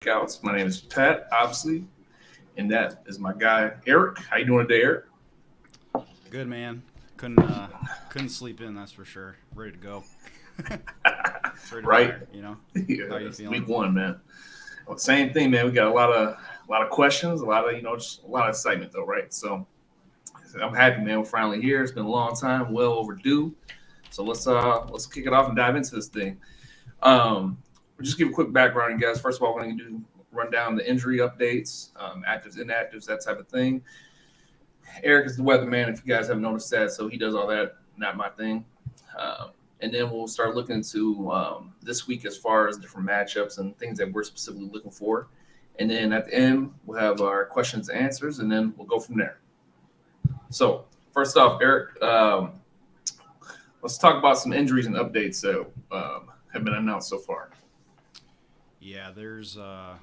Breakouts. My name is Pat, obviously, and that is my guy Eric. How you doing today, Eric? Good man. Couldn't sleep in. That's for sure. Ready to go. Ready to Right? fire. Yeah, How you it's feeling? week one, man. Well, same thing, man. We got a lot of questions, a lot of just a lot of excitement, though, right? So I'm happy, man. We're finally here. It's been a long time, well overdue. So let's kick it off and dive into this thing. We'll just give a quick background, guys. First of all, we're going to run down the injury updates, actives, inactives, that type of thing. Eric is the weatherman, if you guys haven't noticed that, so he does all that. Not my thing. And then we'll start looking into this week as far as different matchups and things that we're specifically looking for. And then at the end, we'll have our questions and answers, and then we'll go from there. So first off, Eric, let's talk about some injuries and updates that have been announced so far. Yeah, there's a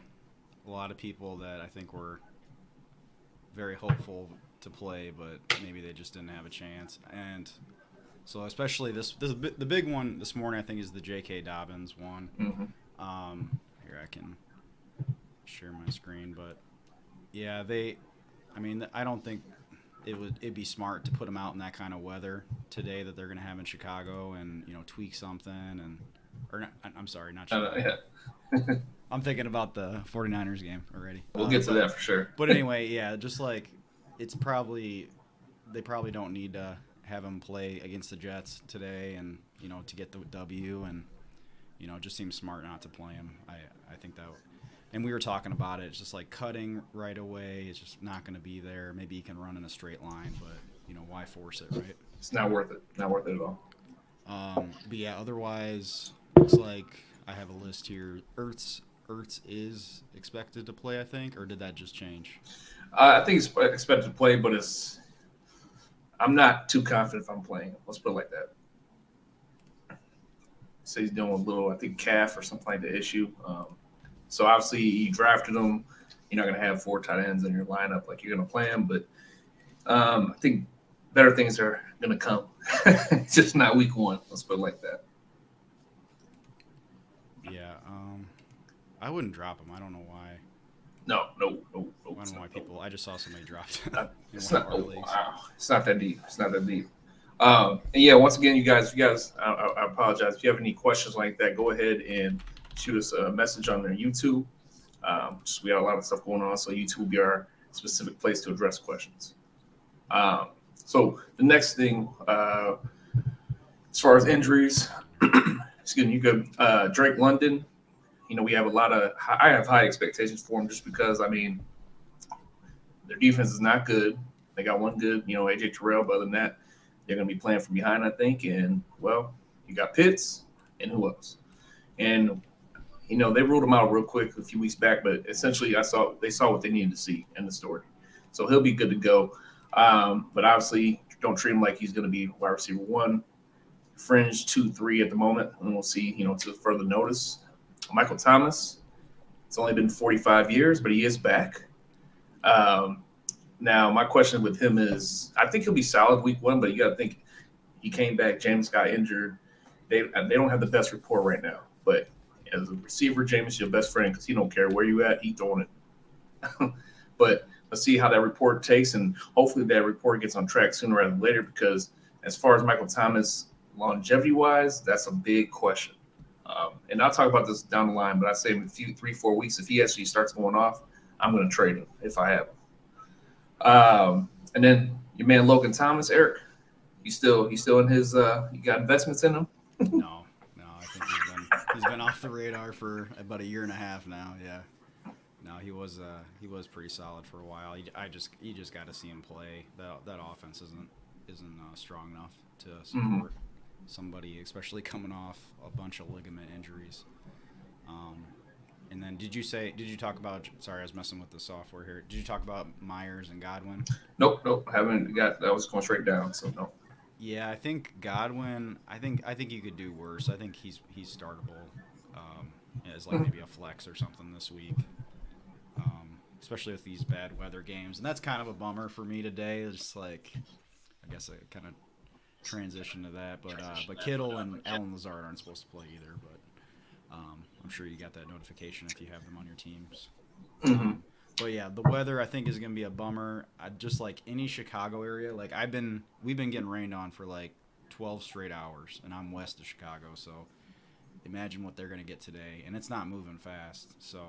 lot of people that I think were very hopeful to play, but maybe they just didn't have a chance. And so, especially the big one this morning, I think, is the J.K. Dobbins one. Mm-hmm. Here I can share my screen, but yeah, I don't think it'd be smart to put them out in that kind of weather today that they're going to have in Chicago, and tweak something or not, I'm sorry, not Chicago. Yeah. I'm thinking about the 49ers game already. We'll get to that for sure. But anyway, yeah, just like they probably don't need to have him play against the Jets today, and to get the W, and it just seems smart not to play him. I think that. And we were talking about it. It's just like cutting right away. It's just not going to be there. Maybe he can run in a straight line, but why force it, right? It's not worth it. Not worth it at all. But yeah, otherwise, looks like I have a list here. Ertz is expected to play, I think, or did that just change? I think it's expected to play, but I'm not too confident if I'm playing. Let's put it like that. So he's doing a little, I think, calf or something like the issue. So obviously you drafted him. You're not going to have four tight ends in your lineup like you're going to play him, but I think better things are going to come. It's just not week one. Let's put it like that. Yeah, I wouldn't drop him. I don't know why. No. I don't know why people. I just saw somebody dropped in It's one of not. our Oh, leagues. wow. It's not that deep. It's not that deep. And yeah, once again, you guys, I apologize. If you have any questions like that, go ahead and shoot us a message on their YouTube. We got a lot of stuff going on, so YouTube will be our specific place to address questions. So the next thing, as far as injuries, excuse me, you could Drake London. We have I have high expectations for him just because their defense is not good. They got one good, AJ Terrell. But other than that, they're going to be playing from behind, I think. And well, you got Pitts and who else? And they ruled him out real quick a few weeks back, but essentially, they saw what they needed to see in the story. So he'll be good to go. But obviously, don't treat him like he's going to be wide receiver one, fringe 2, 3 at the moment, and we'll see. To further notice, Michael Thomas. It's only been 45 years, but he is back. Um, Now, my question with him is, I think he'll be solid week one, but you got to think he came back. James got injured. They don't have the best rapport right now, but as a receiver, James is your best friend because he don't care where you at. He throwing it. But let's see how that report takes, and hopefully that report gets on track sooner rather than later. Because as far as Michael Thomas longevity wise, that's a big question. And I'll talk about this down the line, but I say in a few 3, 4 weeks, if he actually starts going off, I'm going to trade him if I have him. And then your man Logan Thomas, Eric, he's still in his you got investments in him. No, I think he's been off the radar for about a year and a half now. Yeah, no, he was pretty solid for a while. You just got to see him play. That offense isn't strong enough to support somebody, especially coming off a bunch of ligament injuries. And then did you talk about? Sorry, I was messing with the software here. Did you talk about Myers and Godwin? Nope, haven't got that. Was going straight down, so no. Yeah, I think Godwin. I think you could do worse. I think he's startable as like maybe a flex or something this week, especially with these bad weather games. And that's kind of a bummer for me today. It's just like I guess I kind of transition to that, but Kittle and Allen Lazard aren't supposed to play either. But I'm sure you got that notification if you have them on your teams. Mm-hmm. But yeah, the weather I think is gonna be a bummer. Just like any Chicago area, like we've been getting rained on for like 12 straight hours, and I'm west of Chicago, so imagine what they're gonna get today, and it's not moving fast. So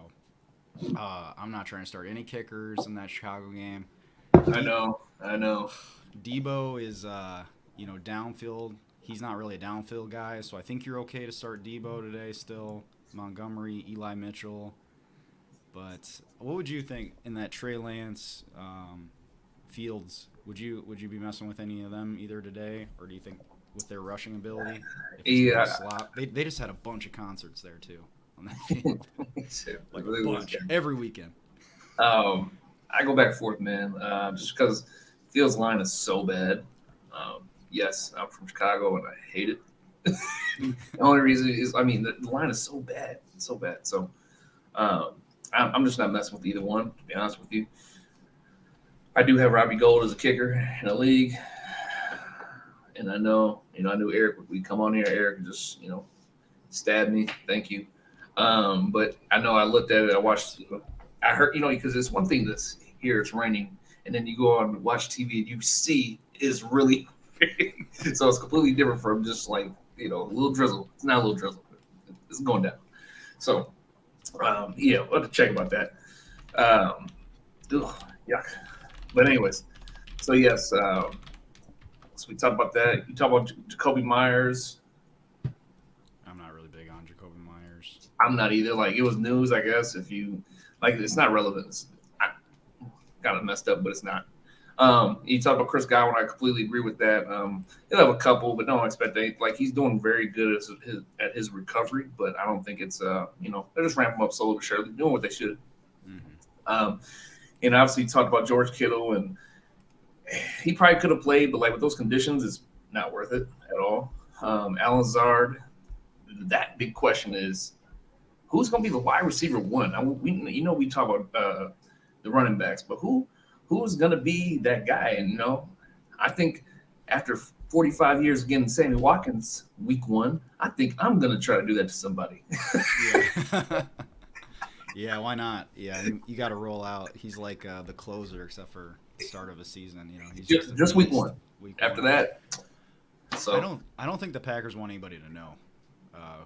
I'm not trying to start any kickers in that Chicago game. I know. Debo is downfield. He's not really a downfield guy, so I think you're okay to start Debo today still. Montgomery, Eli Mitchell. But what would you think in that Trey Lance, Fields? Would you be messing with any of them either today, or do you think with their rushing ability, if it's gonna slop? They just had a bunch of concerts there too on that field, like a bunch every weekend. I go back and forth, man, just because Fields' line is so bad. Yes, I'm from Chicago and I hate it. The only reason is, I mean, the line is so bad, so bad. So I'm just not messing with either one, to be honest with you. I do have Robbie Gould as a kicker in a league, and I knew Eric would come on here. Eric just, stab me. Thank you. But I know I looked at it. I watched. I heard, because it's one thing that's here, it's raining, and then you go on and watch TV and you see it's really so it's completely different from just like, a little drizzle. It's not a little drizzle. It's going down. So, we'll have to check about that. Yuck. But anyways, so yes, so we talked about that. You talk about Jacoby Myers. I'm not really big on Jacoby Myers. I'm not either. Like, it was news, I guess. If you like, it's not relevant. I kind of messed up, but it's not. You talk about Chris Godwin. I completely agree with that. He'll have a couple, but don't expect that. Like, he's doing very good at his recovery, but I don't think it's they're just ramping up slowly but surely, doing what they should. Mm-hmm. And obviously, you talked about George Kittle, and he probably could have played, but like with those conditions, it's not worth it at all. Alan Lazard. That big question is, who's going to be the wide receiver one? We talk about the running backs, but who's going to be that guy? And I think after 45 years of getting Sammy Watkins week one, I think I'm going to try to do that to somebody. Yeah. Yeah, why not? Yeah, you got to roll out. He's like the closer, except for the start of a season. He's just week one. After that, so I don't think the Packers want anybody to know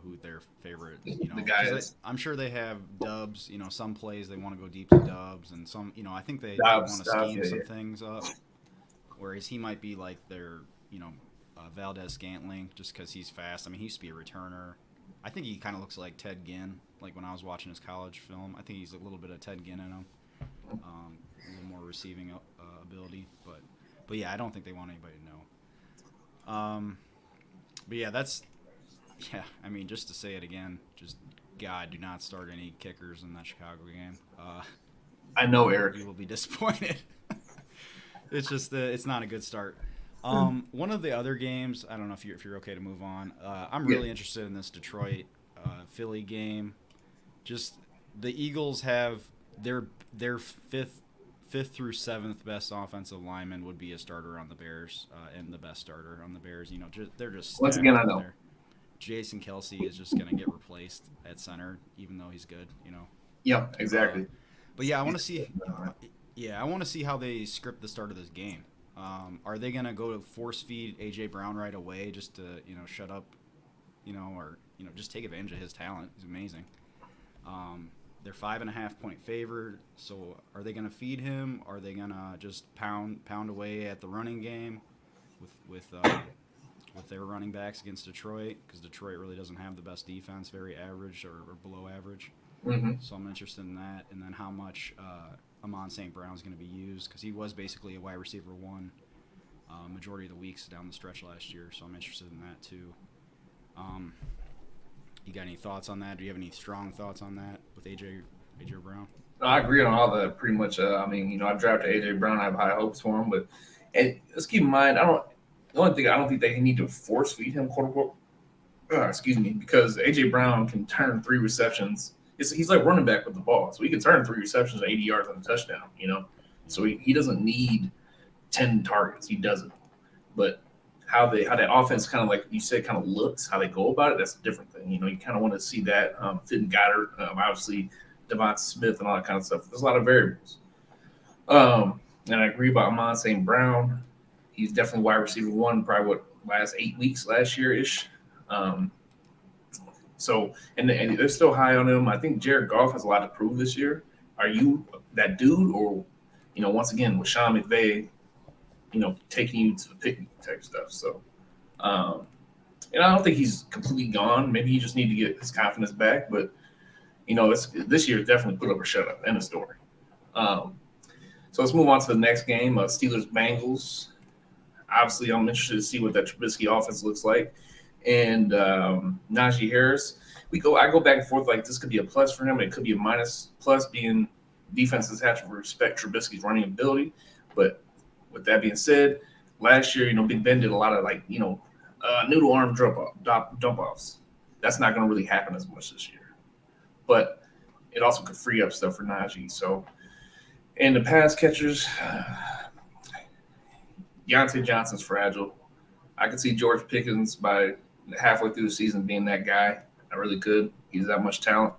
who their favorite, the guy is. I'm sure they have dubs. Some plays they want to go deep to dubs, and some, I think they want to scheme some things up. Whereas he might be like their, Valdez Scantling, just because he's fast. I mean, he used to be a returner. I think he kind of looks like Ted Ginn. Like when I was watching his college film, I think he's a little bit of Ted Ginn in him. A little more receiving ability, but yeah, I don't think they want anybody to know. But yeah, I mean, just to say it again, just God, do not start any kickers in that Chicago game. I know, Eric. You will be disappointed. It's just it's not a good start. One of the other games, I don't know if you're okay to move on. I'm really interested in this Detroit Philly game. Just the Eagles have their fifth through seventh best offensive lineman would be a starter on the Bears, and the best starter on the Bears. They're just once again, I know there. Jason Kelsey is just gonna get replaced at center, even though he's good. Yeah, exactly. But yeah, I want to see. Yeah, I want to see how they script the start of this game. Are they gonna go to force feed AJ Brown right away just to shut up, or just take advantage of his talent? He's amazing. They're 5.5-point favored. So are they gonna feed him? Are they gonna just pound away at the running game with their running backs against Detroit? Because Detroit really doesn't have the best defense, very average or below average. Mm-hmm. So I'm interested in that, and then how much Amon St. Brown is going to be used, because he was basically a wide receiver one majority of the weeks down the stretch last year. So I'm interested in that too. You got any thoughts on that? Do you have any strong thoughts on that with AJ Brown? I agree on all that pretty much. I drafted AJ Brown. I have high hopes for him, but let's keep in mind, I don't think they need to force feed him, quote unquote. Because AJ Brown can turn 3 receptions. He's like running back with the ball, so he can turn 3 receptions, 80 yards on a touchdown. So he doesn't need 10 targets. He doesn't. But how that offense kind of, like you said, kind of looks, how they go about it, that's a different thing. You kind of want to see that fit and Goddard, obviously Devonta Smith and all that kind of stuff. There's a lot of variables. And I agree about Amon St. Brown. He's definitely wide receiver one, probably last 8 weeks last year ish. So and they're still high on him. I think Jared Goff has a lot to prove this year. Are you that dude, or once again with Sean McVay, taking you to the picnic type stuff? So, and I don't think he's completely gone. Maybe he just need to get his confidence back. But this year definitely put up or shut up. End of story. So let's move on to the next game, Steelers Bengals. Obviously, I'm interested to see what that Trubisky offense looks like. And Najee Harris, I go back and forth, like this could be a plus for him. It could be a minus, plus being defenses have to respect Trubisky's running ability. But with that being said, last year, Big Ben did a lot of noodle arm dump offs. That's not going to really happen as much this year. But it also could free up stuff for Najee. So, and the pass catchers, Deontay Johnson's fragile. I could see George Pickens by halfway through the season being that guy. I really could. He's that much talent.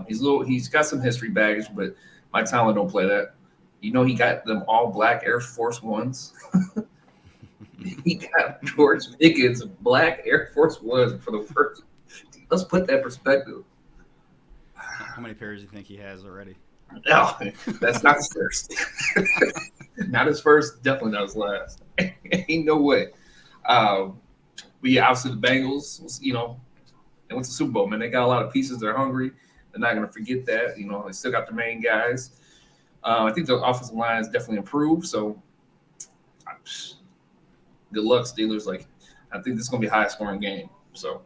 He's got some history baggage, but Mike Tomlin don't play that. He got them all black Air Force Ones. He got George Pickens black Air Force Ones for the first. Let's put that in perspective. How many pairs do you think he has already? No, that's not his first. Not his first, definitely not his last. Ain't no way. But yeah, obviously the Bengals, they went to the Super Bowl, man. They got a lot of pieces. They're hungry. They're not going to forget that. They still got the main guys. I think the offensive line has definitely improved. So good luck, Steelers. I think this is going to be a high-scoring game. So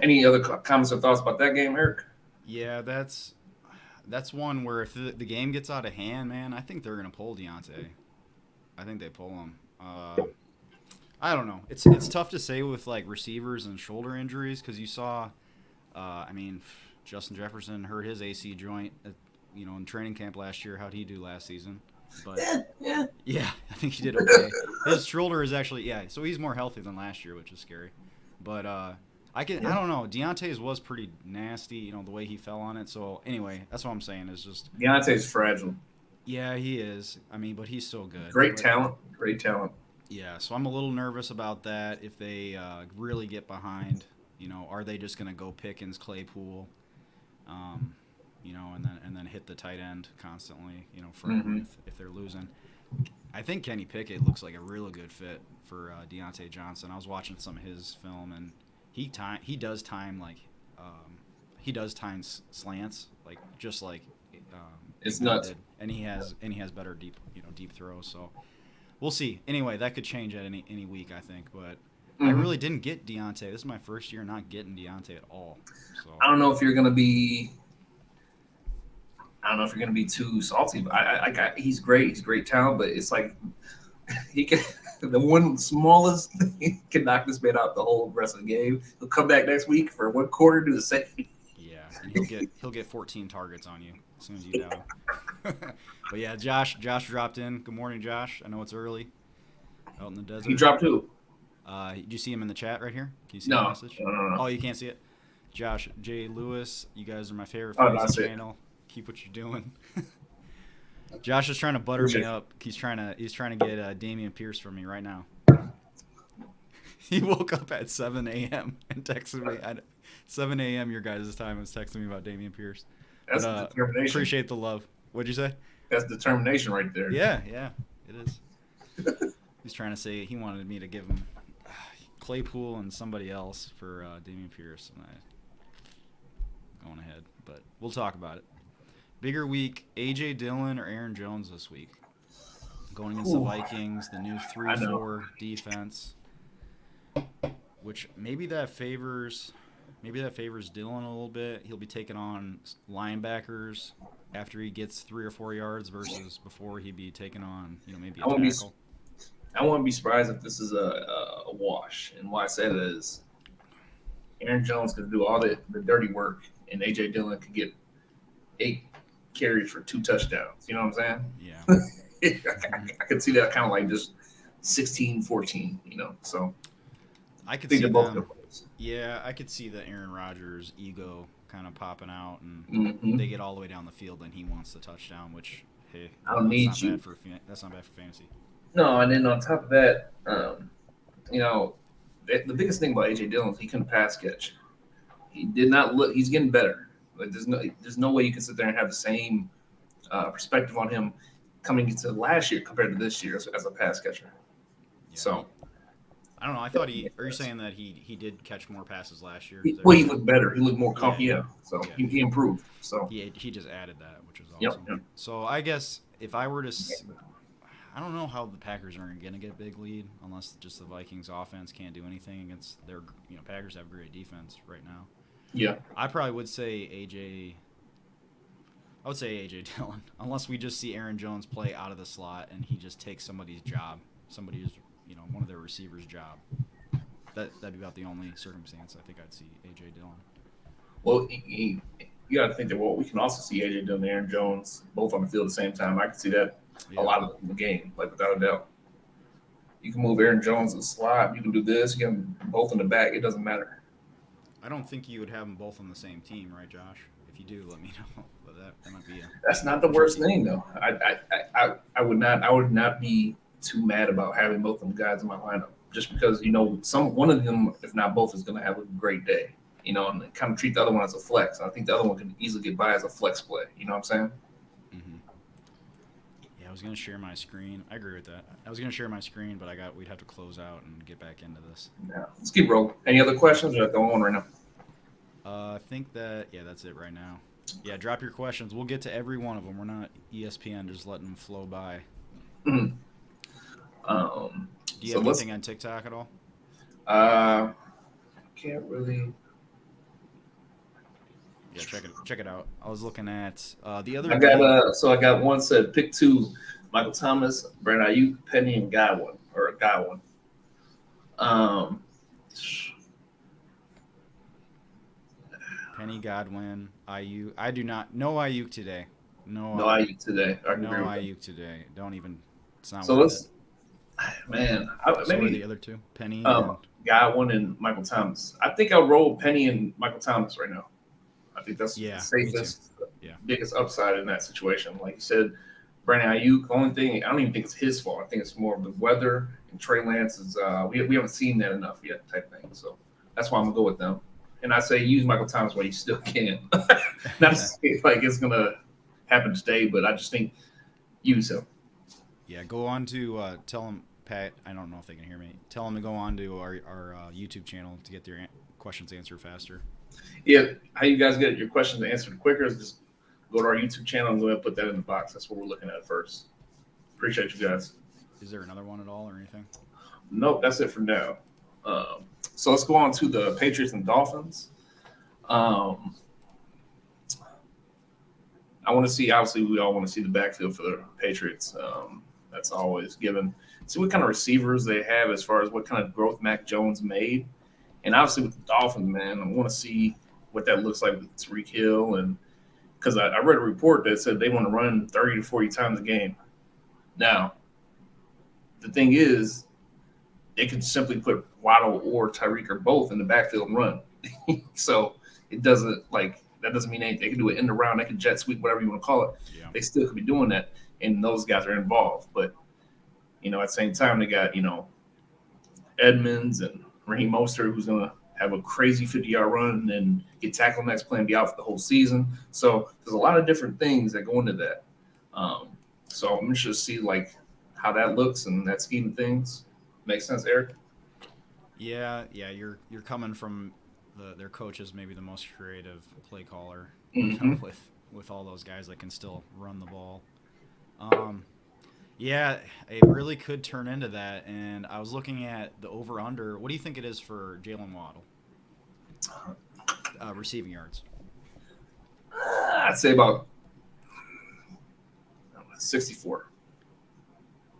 any other comments or thoughts about that game, Eric? Yeah, that's one where if the game gets out of hand, man, I think they're going to pull Deontay. I think they pull him. I don't know. It's tough to say with receivers and shoulder injuries because you saw, Justin Jefferson hurt his AC joint, in training camp last year. How'd he do last season? But yeah, I think he did okay. His shoulder is actually so he's more healthy than last year, which is scary. But I don't know. Deontay's was pretty nasty, the way he fell on it. So anyway, that's what I'm saying is just Deontay's fragile. Yeah, he is. But he's so good. Great talent. Yeah, so I'm a little nervous about that. If they really get behind, are they just going to go Pickens, Claypool, and then hit the tight end constantly, if they're losing. I think Kenny Pickett looks like a really good fit for Deontay Johnson. I was watching some of his film, and he does time slants it's nuts. And he has better deep throws. So we'll see. Anyway, that could change at any week, I think. But I really didn't get Deontay. This is my first year not getting Deontay at all. So I don't know if you're gonna be. too salty, but he's great. He's great talent, but it's like he can. The one smallest thing can knock this man out the whole rest of the game. He'll come back next week for one quarter, do the same. Yeah, and he'll get 14 targets on you as soon as you down. But yeah, Josh dropped in. Good morning, Josh. I know it's early out in the desert. He dropped too. Did you see him in the chat right here? Can you see the message? No. Oh, you can't see it. Josh J. Lewis, you guys are my favorite channel. Keep what you're doing. Josh is trying to butter me up. He's trying to get Dameon Pierce from me right now. He woke up at 7 a.m. and texted me at 7 a.m. your guys' time was texting me about Dameon Pierce. That's determination. Appreciate the love. What'd you say? That's determination right there. Yeah, it is. He's trying to say he wanted me to give him Claypool and somebody else for Dameon Pierce, and I going ahead, but we'll talk about it. Bigger week, A.J. Dillon or Aaron Jones this week? Going against the Vikings, the new 3-4 defense, which maybe that favors Dillon a little bit. He'll be taking on linebackers after he gets 3 or 4 yards versus before he'd be taking on maybe a tackle. I wouldn't be surprised if this is a wash. And why I said it is Aaron Jones could do all the dirty work, and A.J. Dillon could get 8 carries for 2 touchdowns. You know what I'm saying? Yeah. I could see that kind of just 16-14. So I could think see they're both them. good players. Yeah, I could see the Aaron Rodgers ego kind of popping out, and Mm-hmm. they get all the way down the field, and he wants the touchdown. Which, hey, I don't that's need not you. bad for that's not bad for fantasy. No, and then on top of that, you know, the biggest thing about AJ Dillon is he couldn't pass catch. He did not look. He's getting better. Like there's no way you can sit there and have the same perspective on him coming into last year compared to this year as a pass catcher. Yeah, So I don't know. I thought he. Are you saying that he did catch more passes last year? well, he looked better. He looked more comfortable. Yeah, Yeah. So yeah. he improved. So He just added that, which is yep. awesome. So I guess if I were to, I don't know how the Packers are going to get a big lead unless just the Vikings offense can't do anything against their. Packers have great defense right now. Yeah. I probably would say AJ. I would say AJ Dillon, unless we just see Aaron Jones play out of the slot and he just takes somebody's job, somebody's one of their receivers' job. That'd be about the only circumstance I think I'd see AJ Dillon. Well, you got to think that we can also see AJ Dillon and Aaron Jones both on the field at the same time. I can see that a lot of the game, like without a doubt. You can move Aaron Jones in the slot. You can do this. You can both in the back. It doesn't matter. I don't think you would have them both on the same team, right, Josh? If you do, let me know. But that might be. That's not the worst thing, though. I would not be too mad about having both of them guys in my lineup, just because one of them, if not both, is going to have a great day. And kind of treat the other one as a flex. I think the other one can easily get by as a flex play. You know what I'm saying? Mm-hmm. Yeah, I was gonna share my screen. I agree with that. I was gonna share my screen, but we'd have to close out and get back into this. Yeah. Let's keep rolling. Any other questions? Or go on right now. I think that's it right now. Yeah, drop your questions. We'll get to every one of them. We're not ESPN, just letting them flow by. Mm-hmm. Do you have anything on TikTok at all? Can't really. Yeah, check it out. I was looking at the other. I got one said pick 2, Michael Thomas, Brandon Ayuk, Penny, and Godwin. Penny, Godwin, Ayuk. I do not know Ayuk today. No Ayuk today. No Ayuk today. Don't even. It's not. So let's. Man, maybe the other two, Penny. Godwin and Michael Thomas. I think I'll roll Penny and Michael Thomas right now. I think that's the safest, biggest upside in that situation. Like you said, Brandon Ayuk, only thing, I don't even think it's his fault. I think it's more of the weather, and Trey Lance is, we haven't seen that enough yet type thing. So that's why I'm going to go with them. And I say use Michael Thomas while you still can. Not to say like it's going to happen today, but I just think use him. Yeah, go on to tell him, Pat, I don't know if they can hear me. Tell him to go on to our YouTube channel to get their questions answered faster. Yeah, how you guys get your questions answered quicker is just go to our YouTube channel and go ahead and put that in the box. That's what we're looking at first. Appreciate you guys. Is there another one at all or anything? Nope, that's it for now. So let's go on to the Patriots and Dolphins. I want to see, obviously, we all want to see the backfield for the Patriots. That's always given. See what kind of receivers they have as far as what kind of growth Mac Jones made. And obviously with the Dolphins, man, I want to see what that looks like with Tyreek Hill. And because I read a report that said they want to run 30 to 40 times a game. Now, the thing is, they could simply put Waddle or Tyreek or both in the backfield and run. So it doesn't that doesn't mean anything. They can do it in the round. They can jet sweep, whatever you want to call it. Yeah. They still could be doing that, and those guys are involved. But, at the same time, they got, Edmonds and Raheem Mostert, who's going to have a crazy 50-yard run and then get tackled next play and be out for the whole season. So there's a lot of different things that go into that. So I'm interested to see, how that looks and that scheme of things. Makes sense, Eric? Yeah. You're coming from their coach is maybe the most creative play caller with all those guys that can still run the ball. Yeah, it really could turn into that. And I was looking at the over-under. What do you think it is for Jalen Waddle? Receiving yards. I'd say about 64.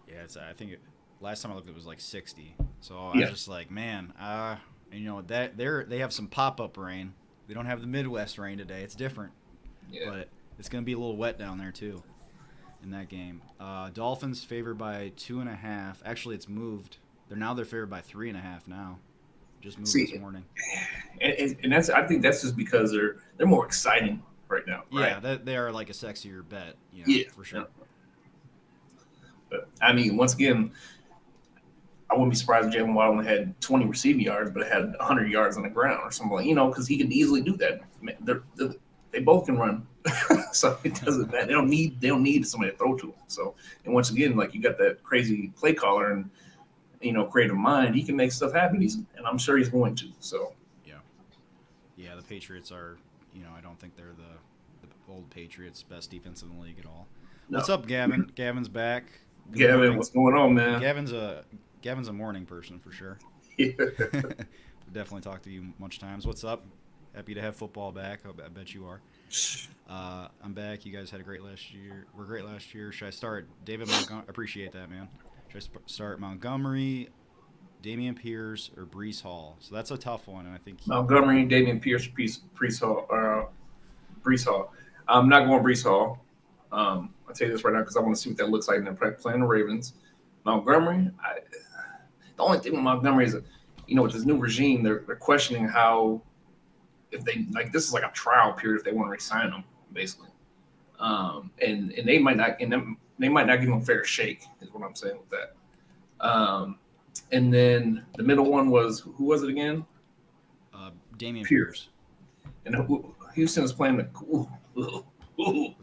Yeah, I think last time I looked, it was like 60. So I was just like, man, that they have some pop-up rain. They don't have the Midwest rain today. It's different. Yeah. But it's going to be a little wet down there too. in that game. Dolphins favored by 2.5. Actually, it's moved. They're favored by 3.5 now. Just moved this morning. And that's, I think that's just because they're more exciting right now. Right? Yeah, they are like a sexier bet. For sure. Yeah. But I mean, once again, I wouldn't be surprised if Jalen Waddle only had 20 receiving yards, but it had 100 yards on the ground or something like, because he can easily do that. They both can run, so it doesn't matter. They don't need somebody to throw to them. So, and once again, like you got that crazy play caller and creative mind, he can make stuff happen. And I'm sure he's going to. So, yeah, the Patriots are. I don't think they're the old Patriots' best defense in the league at all. No. What's up, Gavin? Gavin's back. Gavin, what's going on, man? Gavin's a morning person for sure. Yeah. Definitely talked to you much times. What's up? Happy to have football back. I bet you are. I'm back. You guys had a great last year. We're great last year. Should I start David Montgomery? Appreciate that, man. Should I start Montgomery, Damian Pierce, or Breece Hall? So that's a tough one, and I think Montgomery, Damian Pierce, Breece Hall. I'm not going Breece Hall. I'll tell you this right now because I want to see what that looks like. And they're playing the Ravens. Montgomery, the only thing with Montgomery is that, with this new regime, they're questioning how, if they this is like a trial period if they want to resign him, basically. And they might not, give him a fair shake, is what I'm saying with that. And then the middle one was, who was it again? Damian Pierce. And Houston is playing the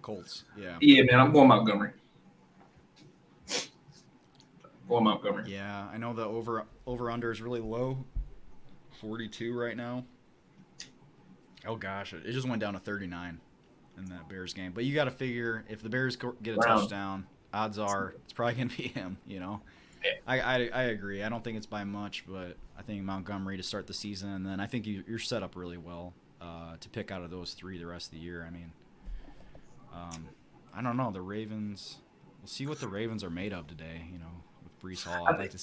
Colts. Yeah. Yeah, man, I'm going Montgomery. Yeah, I know the over under is really low, 42 right now. Oh gosh, it just went down to 39 in that Bears game. But you got to figure if the Bears get a touchdown, odds are it's probably gonna be him. Yeah. I agree. I don't think it's by much, but I think Montgomery to start the season, and then I think you're set up really well to pick out of those three the rest of the year. I mean, I don't know, the Ravens. We'll see what the Ravens are made of today. With Breece Hall, I'd like to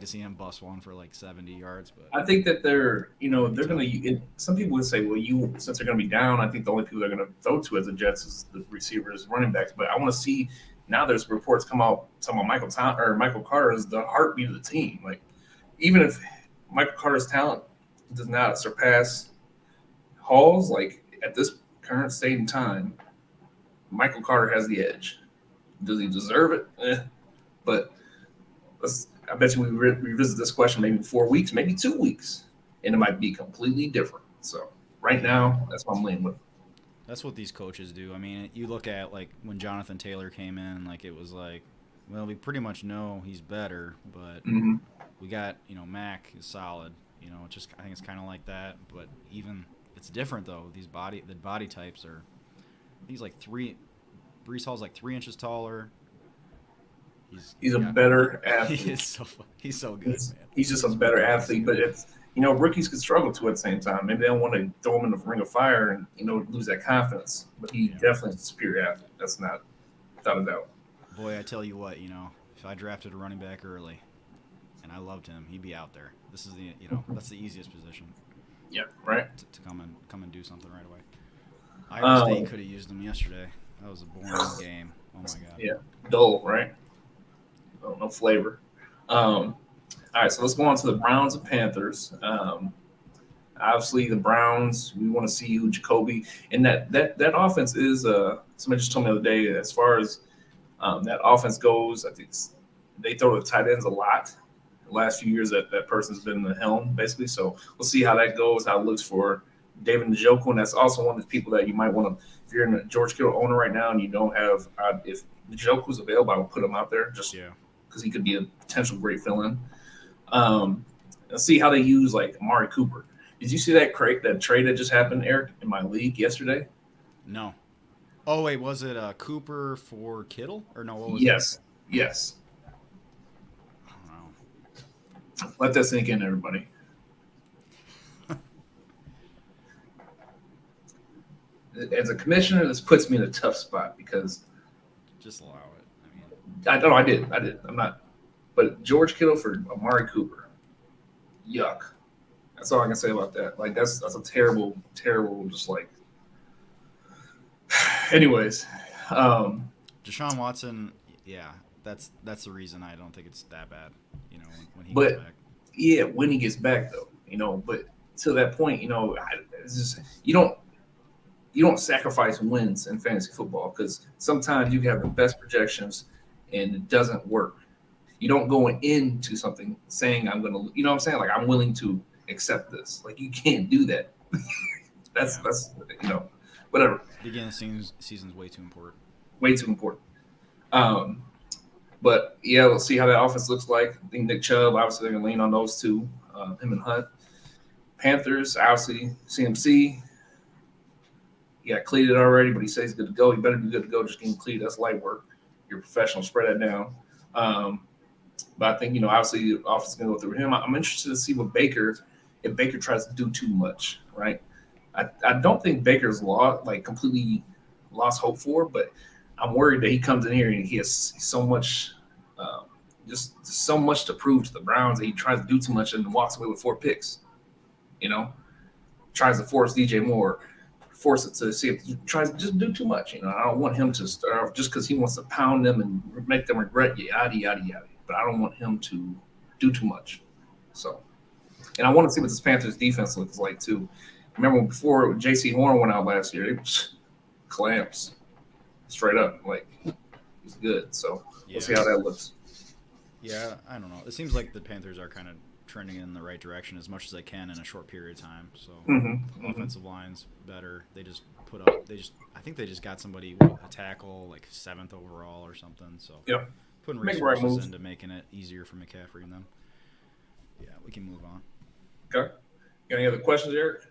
see him bust one for like 70 yards. But I think that they're gonna. Some people would say, well, since they're gonna be down, I think the only people they're gonna throw to as the Jets is the receivers, running backs. But I want to see. Now there's reports come out talking about Michael Carter is the heartbeat of the team. Like, even if Michael Carter's talent does not surpass Hall's, like at this current state in time, Michael Carter has the edge. Does he deserve it? But I bet you we revisit this question maybe in 4 weeks, maybe 2 weeks, and it might be completely different. So right now, that's what I'm leaning with. That's what these coaches do. I mean, you look at like when Jonathan Taylor came in, like it was like, well, we pretty much know he's better, but we got, Mac is solid. I think it's kind of like that. But even it's different though. The body types are. He's like Breece Hall's like 3 inches taller. He's a better athlete. He's so good. Man. He's just a better athlete, but it's. Rookies could struggle too at the same time. Maybe they don't want to throw him in the ring of fire and, lose that confidence. But he definitely is a superior athlete. That's not without a doubt. Boy, I tell you what, if I drafted a running back early and I loved him, he'd be out there. This is that's the easiest position. Yeah, right. To come and do something right away. Iowa State could have used him yesterday. That was a boring game. Oh my god. Yeah, dull, right? No flavor. All right, so let's go on to the Browns and Panthers. Obviously, the Browns, we want to see who Jacoby. And that offense is somebody just told me the other day, as far as that offense goes, I think they throw the tight ends a lot. The last few years, that person's been the helm, basically. So we'll see how that goes, how it looks for David Njoku. And that's also one of the people that you might want to, if you're a George Kittle owner right now and you don't have, if Njoku's available, I will put him out there just because he could be a potential great fill-in. Let's see how they use like Amari Cooper. Did you see that trade that just happened, Eric, in my league yesterday? No. Oh wait, was it Cooper for Kittle or no? What was Yes. I don't know. Let that sink in, everybody. As a commissioner, this puts me in a tough spot because just allow it. I did. I'm not. But George Kittle for Amari Cooper, yuck. That's all I can say about that. Like that's a terrible, just like. Anyways, Deshaun Watson, yeah, that's the reason I don't think it's that bad. When he gets But back. yeah, when he gets back though, but to that point, it's just you don't sacrifice wins in fantasy football because sometimes you can have the best projections and it doesn't work. You don't go into something saying I'm gonna, you know what I'm saying? Like I'm willing to accept this. Like you can't do that. that's Yeah. that's whatever. Beginning of season's way too important. Way too important. Um, but yeah, we'll see how that offense looks like. I think Nick Chubb, obviously, they're gonna lean on those two, him and Hunt. Panthers, obviously, CMC. He got cleated already, but he says he's good to go. He better be good to go. Just getting cleated, that's light work. You're professional. Spread that down. But I think obviously, the offense is gonna go through him. I'm interested to see if Baker tries to do too much, right? I don't think Baker's completely lost hope for, but I'm worried that he comes in here and he has so much, just so much to prove to the Browns that he tries to do too much and walks away with 4 picks. Tries to force DJ Moore, force it to see if he tries to just do too much. I don't want him to start off just because he wants to pound them and make them regret yada yada yada. But I don't want him to do too much. So, and I want to see what this Panthers defense looks like too. Remember before J.C. Horn went out last year, they were clamps, straight up. Like he's good. So we'll see how that looks. Yeah, I don't know. It seems like the Panthers are kind of trending in the right direction as much as they can in a short period of time. So offensive line's better. I think they just got somebody a tackle like 7th overall or something. So putting resources into making it easier for McCaffrey and them. Yeah, we can move on. Okay. Got any other questions, Eric?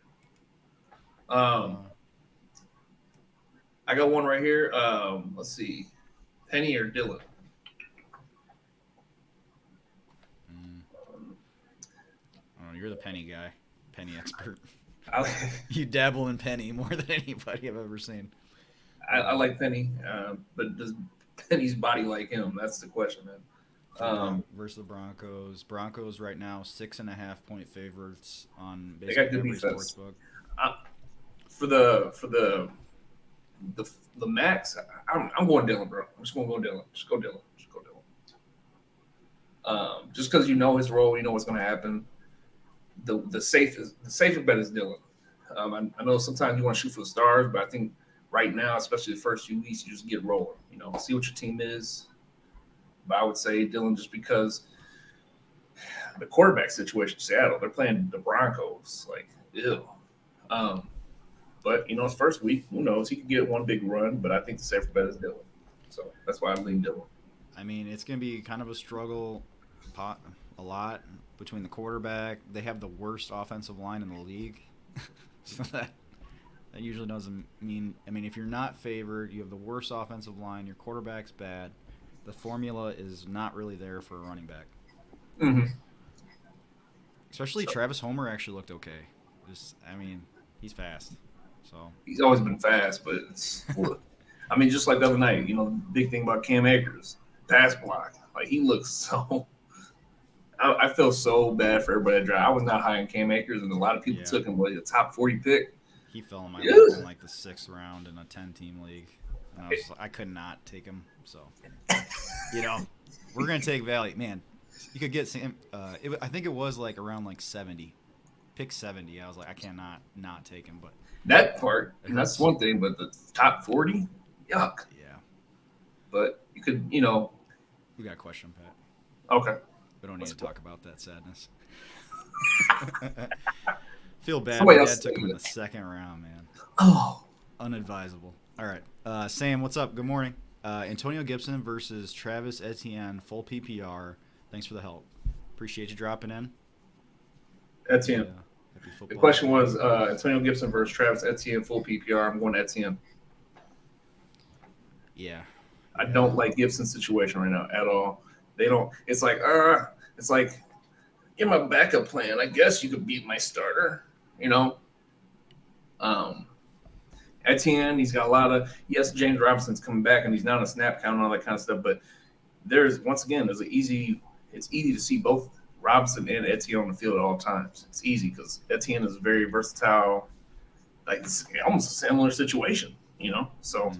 I got one right here. Let's see. Penny or Dylan? You're the penny guy, penny expert. You dabble in penny more than anybody I've ever seen. I like Penny, but does Penny's body like him? That's the question, man. Versus the Broncos. Broncos right now 6.5-point favorites on basically every sports book. For the max, I'm going Dylan, bro. I'm just gonna go Dylan. Just go Dylan. Just because his role, what's gonna happen. The safer bet is Dylan. I know sometimes you want to shoot for the stars, but I think right now, especially the first few weeks, you just get rolling. See what your team is. But I would say Dylan just because the quarterback situation in Seattle, they're playing the Broncos. Like, ew. But his first week, who knows? He could get one big run, but I think the safer bet is Dylan. So that's why I'm leaning Dylan. I mean, it's going to be kind of a struggle a lot between the quarterback. They have the worst offensive line in the league. So that usually doesn't mean – I mean, if you're not favored, you have the worst offensive line, your quarterback's bad, the formula is not really there for a running back. Mm-hmm. Especially Travis Homer actually looked okay. He's fast. So he's always been fast, but it's just like the other night, big thing about Cam Akers, pass block. Like he looks so I feel so bad for everybody that draft. I was not high on Cam Akers, and a lot of people took him the top 40 pick. He fell in my league in like the 6th round in a 10-team league. And I could not take him. So, we're going to take value. Man, you could get Sam. I think it was like around like 70. Pick 70. I was like, I cannot not take him. But that part, that's one thing. But the top 40, yuck. Yeah. But you could, We got a question, Pat. Okay. We don't need to talk about that sadness. Feel bad. Somebody My else dad took him in the 2nd round, man. Oh. Unadvisable. All right. Sam, what's up? Good morning. Antonio Gibson versus Travis Etienne, full PPR. Thanks for the help. Appreciate you dropping in. Etienne. The question was Antonio Gibson versus Travis Etienne, full PPR. I'm going Etienne. Yeah. I don't like Gibson's situation right now at all. They don't. It's like give my backup plan. I guess you could beat my starter. Etienne, he's got a lot of. Yes, James Robinson's coming back, and he's not on a snap count and all that kind of stuff. But it's easy to see both Robinson and Etienne on the field at all times. It's easy because Etienne is very versatile. Like it's almost a similar situation, So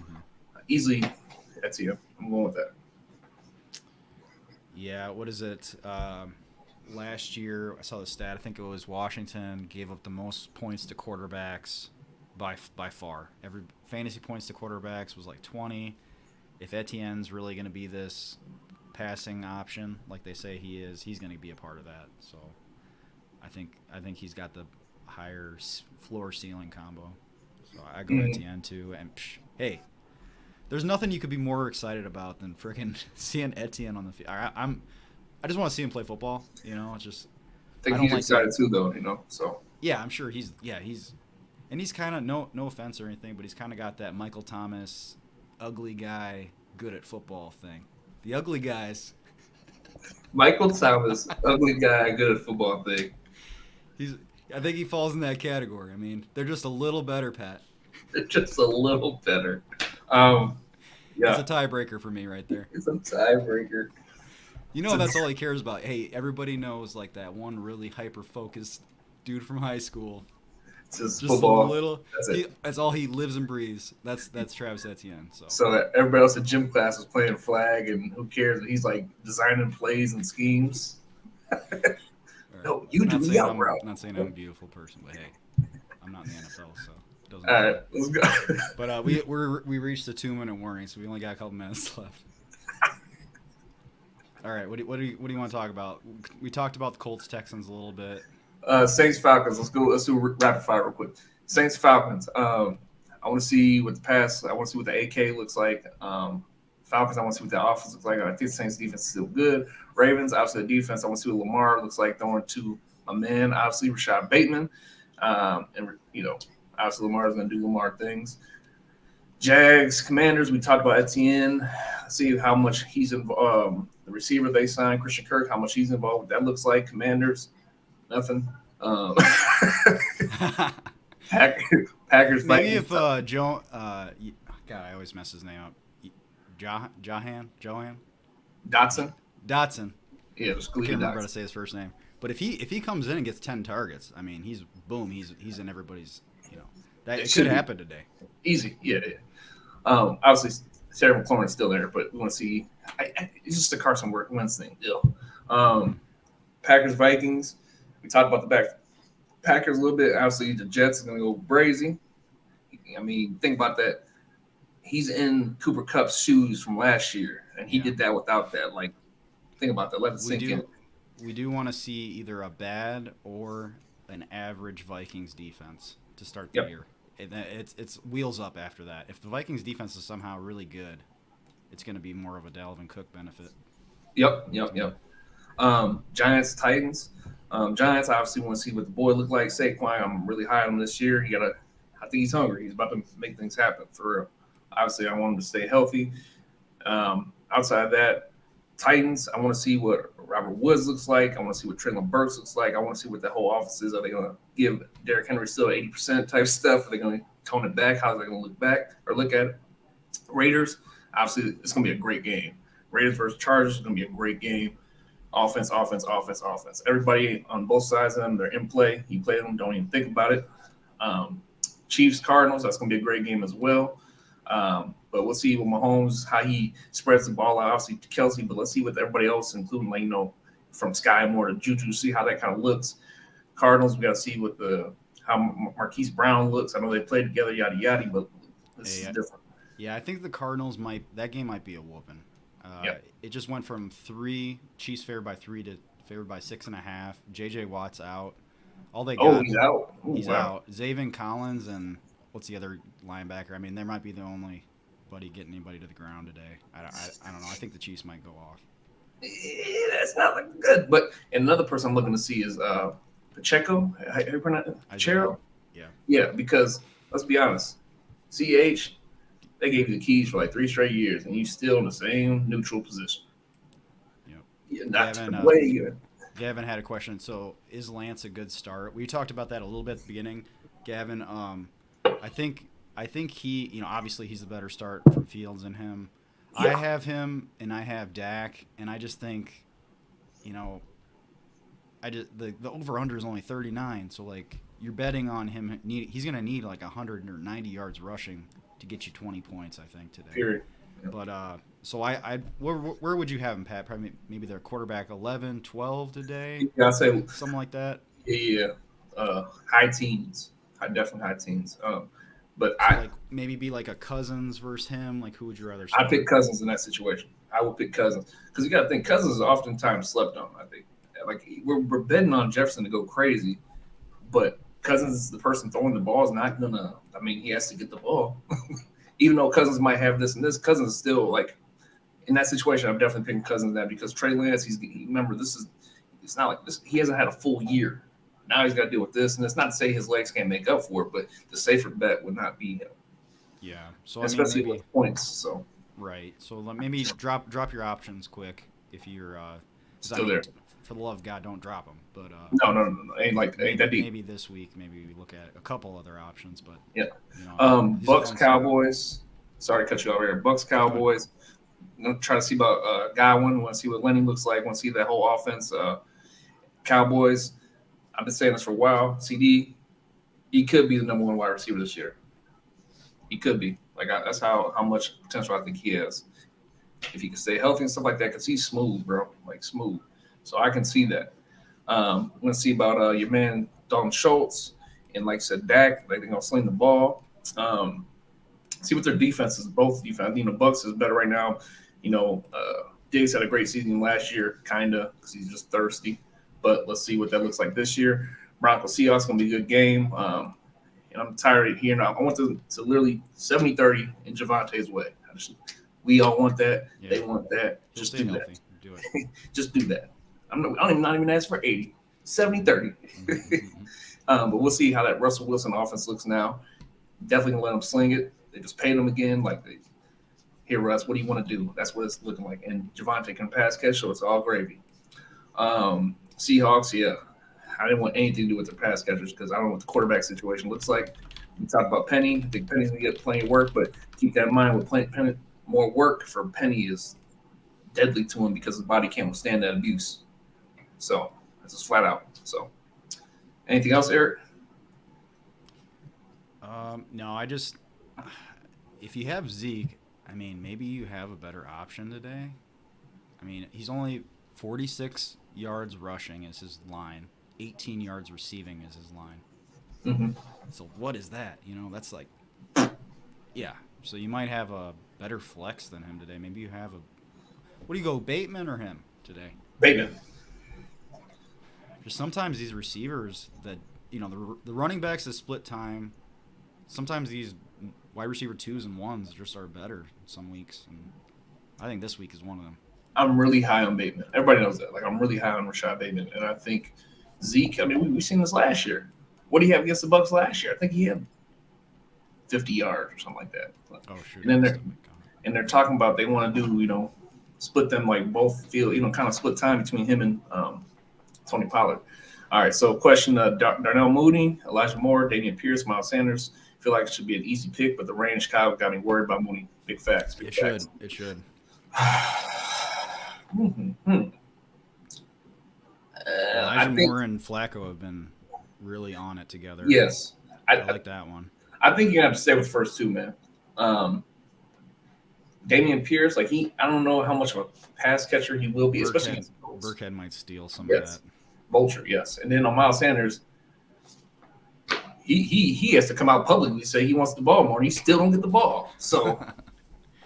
easily Etienne. I'm going with that. Yeah, what is it? Last year, I saw the stat. I think it was Washington gave up the most points to quarterbacks by far. Every fantasy points to quarterbacks was like 20. If Etienne's really going to be this passing option, like they say he is, he's going to be a part of that. So I think he's got the higher floor ceiling combo. So I go Etienne too. And hey, there's nothing you could be more excited about than freaking seeing Etienne on the field. I just want to see him play football. You know, it's just. I think he's excited too, though. You know, so. Yeah, I'm sure he's kind of no offense or anything, but he's kind of got that Michael Thomas, ugly guy, good at football thing. The ugly guys. Michael Thomas, ugly guy, good at football thing. I think he falls in that category. I mean, they're just a little better, Pat. They're just a little better. Yeah. It's a tiebreaker for me right there. It's a tiebreaker. You know, that's all he cares about. Hey, everybody knows like that one really hyper-focused dude from high school. It's just football. That's all he lives and breathes. That's Travis Etienne. So that everybody else in gym class is playing flag, and who cares? He's like designing plays and schemes. Right. No, you do me out, bro. I'm not saying I'm a beautiful person, but hey, I'm not in the NFL, so it doesn't matter. All right, let's go. But we reached the 2-minute warning, so we only got a couple minutes left. All right, what do you want to talk about? We talked about the Colts Texans a little bit. Saints Falcons. Let's do rapid fire real quick. Saints Falcons. I want to see what the pass. I want to see what the AK looks like. Falcons. I want to see what the offense looks like. I think the Saints defense is still good. Ravens. Obviously the defense. I want to see what Lamar looks like throwing to a man. Obviously Rashad Bateman. And you know, obviously Lamar is going to do Lamar things. Jags, Commanders. We talked about Etienne. See how much he's involved. The receiver they signed, Christian Kirk, how much he's involved. That looks like Commanders. Nothing. Packers. Maybe if Joe. God, I always mess his name up. Johan. Dotson. I Yeah, can't remember how to say his first name. But if he comes in and gets 10 targets, I mean, he's in everybody's. You know, that it could happen today. Easy, yeah. Obviously, Sarah McLaurin's still there, but we want to see. It's just a Carson Wentz thing. Packers Vikings. We talked about the Packers a little bit. Obviously, the Jets are going to go brazy. I mean, think about that. He's in Cooper Kupp's shoes from last year, and he did that without that. Like, think about that. Let it sink in. We do want to see either a bad or an average Vikings defense to start the year. It's wheels up after that. If the Vikings defense is somehow really good, it's going to be more of a Dalvin Cook benefit. Yep. Giants, Titans. Giants, obviously want to see what the boy look like. Saquon, I'm really high on him this year. I think he's hungry. He's about to make things happen for real. Obviously, I want him to stay healthy. Outside of that, Titans, I want to see what Robert Woods looks like. I want to see what Treylon Burks looks like. I want to see what the whole offense is. Are they going to give Derrick Henry still 80% type stuff? Are they going to tone it back? How are they going to look at it? Raiders, obviously, it's going to be a great game. Raiders versus Chargers is going to be a great game. Offense. Everybody on both sides of them, they're in play. You play them, don't even think about it. Chiefs, Cardinals, that's going to be a great game as well. But we'll see with Mahomes, how he spreads the ball out. Obviously, Kelsey, but let's see with everybody else, including, from Sky Moore to Juju, see how that kind of looks. Cardinals, we got to see how Marquise Brown looks. I know they played together, yada, yada, but this is different. Yeah, I think the Cardinals that game might be a whooping. It just went from 3, Chiefs favored by 3 to favored by 6.5. J.J. Watt's out. All they got. He's out. He's out. Zaven Collins and what's the other linebacker? I mean, they might be the only buddy getting anybody to the ground today. I don't know. I think the Chiefs might go off. Yeah, that's not looking good. But another person I'm looking to see is Pacheco. How you pronounce it? Caroll? Yeah, because let's be honest, CH. They gave you the keys for like 3 straight years, and you still in the same neutral position. Yep. Gavin had a question. So, is Lance a good start? We talked about that a little bit at the beginning. Gavin, I think he, obviously he's the better start from Fields and him. Yeah. I have him, and I have Dak, and I just think, the over-under is only 39, so, you're betting on him. He's going to need, 100 or 90 yards rushing to get you 20 points, I think, today. Period. Yeah. But so where would you have him, Pat? Probably maybe their quarterback 11, 12 today, Yeah, I say something like that. yeah, high teens, definitely high teens. But So like maybe be like a Cousins versus him. Like who would you rather I pick start? Cousins in that situation. I would pick Cousins because you got to think Cousins is oftentimes slept on. I think like we're betting on Jefferson to go crazy, but Cousins is the person throwing the ball is not gonna. I mean, he has to get the ball, even though Cousins might have this and this. Cousins is still like in that situation. I'm definitely picking Cousins now because Trey Lance. Remember this is it's not like this. He hasn't had a full year. Now he's got to deal with this, and it's not to say his legs can't make up for it, but the safer bet would not be him, Yeah. So I mean especially maybe with points. So right. So maybe drop your options quick if you're. Because I still mean, there. for the love of God, don't drop them. But No. Ain't that deep. maybe this week, maybe we look at a couple other options. But Yeah. you know, he's a Bucks fun start. Cowboys. Sorry to cut you off here. Bucks No, go ahead. Cowboys. I'm gonna try to see about Godwin. Want to see what Lenny looks like. Want to see that whole offense. Cowboys. I've been saying this for a while. CD. He could be the number one wide receiver this year. He could be. That's how much potential I think he has if he can stay healthy and stuff like that. Because he's smooth, bro. Like smooth. So I can see that. I'm gonna see about your man Dalton Schultz and like I said, Dak. Like they're gonna sling the ball. Um, See what their defense is. Both defense. Bucks is better right now. Diggs had a great season last year, kinda, because he's just thirsty. But let's see what that looks like this year. Broncos Seahawks gonna be a good game. And I'm tired of hearing. I want to literally 70-30 in Javante's way. We all want that. Yeah. They want that. He'll Just stay do healthy. that. Do it. Just do that. I'm not even asking for 80. 70-30. Mm-hmm. But we'll see how that Russell Wilson offense looks now. Definitely gonna let them sling it. They just paid him again. Here, Russ, what do you want to do? That's what it's looking like. And Javante can pass catch, so it's all gravy. Seahawks, yeah. I didn't want anything to do with the pass catchers because I don't know what the quarterback situation looks like. We talked about Penny. I think Penny's going to get plenty of work, but keep that in mind with Penny, more work for Penny is deadly to him because his body can't withstand that abuse. So that's just flat out. So anything else, Eric? No, if you have Zeke, I mean, maybe you have a better option today. I mean, he's only 46 yards rushing is his line, 18 yards receiving is his line. Mm-hmm. So what is that? That's like, yeah. So you might have a better flex than him today. Maybe you have what do you go, Bateman or him today? Bateman. Just sometimes these receivers that, the running backs that split time, sometimes these wide receiver 2s and 1s just are better some weeks. And I think this week is one of them. I'm really high on Bateman. Everybody knows that. I'm really high on Rashad Bateman. And I think Zeke, I mean, we've seen this last year. What did he have against the Bucks last year? I think he had 50 yards or something like that. Oh, shoot. And then they're talking about they want to do, split them like both field, kind of split time between him and Tony Pollard. All right, so question, Darnell Mooney, Elijah Moore, Damian Pierce, Miles Sanders. I feel like it should be an easy pick, but the range Kyle got me worried about Mooney. Big facts. Big facts. It should. Elijah Moore and Flacco have been really on it together. Yes. I like that one. I think you're going to have to stay with the first two, man. Damian Pierce, I don't know how much of a pass catcher he will be, especially against the Colts. Burkhead might steal some of that. Vulture, yes. And then on Miles Sanders, he has to come out publicly and say he wants the ball more, and he still don't get the ball. So,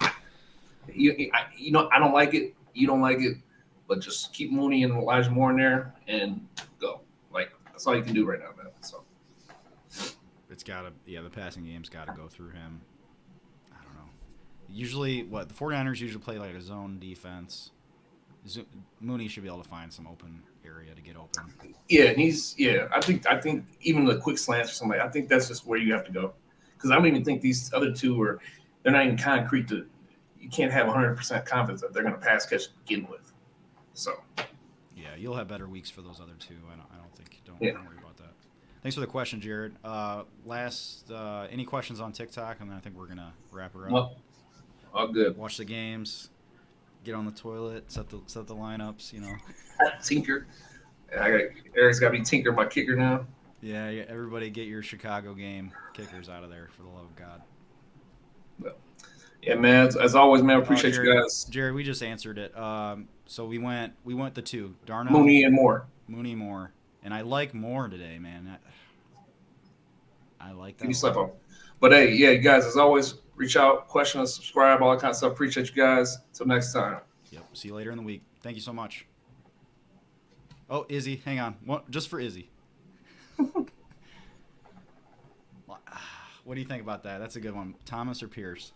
I don't like it. You don't like it, but just keep Mooney and Elijah Moore in there and go. That's all you can do right now, man. So it's the passing game's got to go through him. I don't know. Usually, the 49ers usually play like a zone defense. Mooney should be able to find some open area to get open. Yeah, and I think even the quick slants or something, I think that's just where you have to go. Because I don't even think these other two they're not even concrete you can't have 100% confidence that they're going to pass catch to begin with. So. Yeah, you'll have better weeks for those other two. Don't worry about that. Thanks for the question, Jared. Any questions on TikTok? And then I think we're going to wrap her up. Well, all good. Watch the games. Get on the toilet, set the lineups, Tinker. Eric's got me tinker my kicker now. Yeah, everybody get your Chicago game kickers out of there for the love of God. Well, Yeah, man. As always, man. Appreciate you Jared, guys. Jared, we just answered it. So we went the two, Darno, Mooney and more. Mooney, Moore, and I like Moore today, man. I like Give that me a slap lot. up. But hey, yeah, you guys, as always, reach out, question us, subscribe, all that kind of stuff. Appreciate you guys. Till next time. Yep. See you later in the week. Thank you so much. Oh, Izzy, hang on. Just for Izzy. What do you think about that? That's a good one. Thomas or Pierce?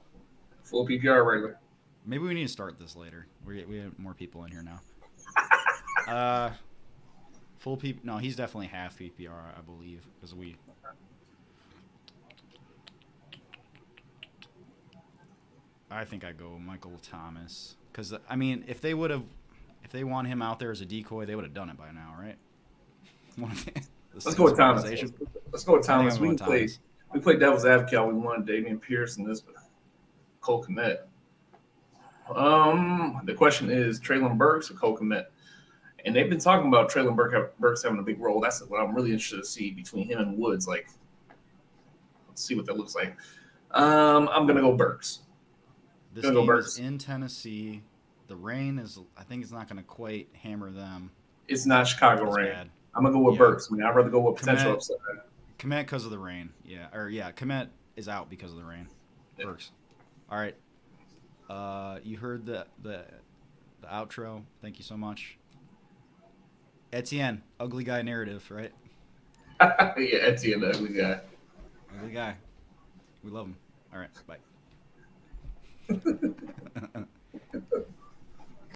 Full PPR regular. Maybe we need to start this later. We have more people in here now. Full P. No, he's definitely half PPR, I believe, because we. I think I go Michael Thomas, because I mean, if they want him out there as a decoy, they would have done it by now, right? Let's go with Thomas. Let's go with Thomas. We played devil's advocate. We wanted Dameon Pierce and this Cole Kmet. The question is Traylon Burks or Cole Kmet? And they've been talking about Traylon Burks having a big role. That's what I'm really interested to see between him and Woods. Like, let's see what that looks like. I'm gonna go Burks. This game is in Tennessee. The rain is, I think, it's not going to quite hammer them. It's not Chicago rain. Bad. I'm gonna go with Burks. I mean, I'd rather go with potential upside. Kmet because of the rain. Yeah, Kmet is out because of the rain. Yeah. Burks. All right. You heard the outro. Thank you so much. Etienne, ugly guy narrative, right? Yeah, Etienne, the ugly guy. Ugly guy. We love him. All right, bye.